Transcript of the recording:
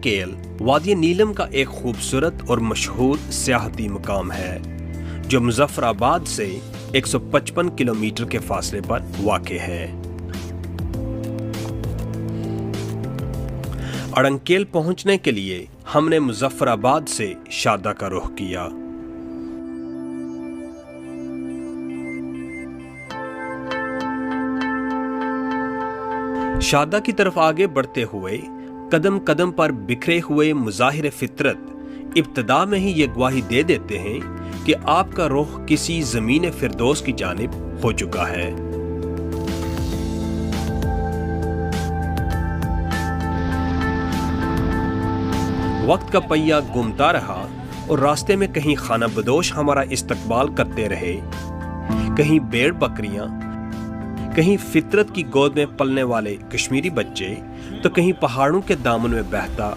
अड़ंकेल वादी नीलम का एक खूबसूरत और मशहूर सियाहती मकाम है जो मुजफ्फराबाद से 155 किलोमीटर के फासले पर वाक़े है। अड़ंकेल पहुंचने के लिए हमने मुजफ्फराबाद से शादा का रुख किया। शादा की तरफ आगे बढ़ते हुए कदम कदम पर बिखरे हुए मुज़ाहिर फितरत इब्तिदा में ही ये गवाही दे देते हैं कि आपका रुख किसी ज़मीन फिरदौस की जानिब हो चुका है। वक्त का पहिया घूमता रहा और रास्ते में कहीं खाना बदोश हमारा इस्तकबाल करते रहे, कहीं भेड़ बकरियां, कहीं फितरत की गोद में पलने वाले कश्मीरी बच्चे, तो कहीं पहाड़ों के दामन में बहता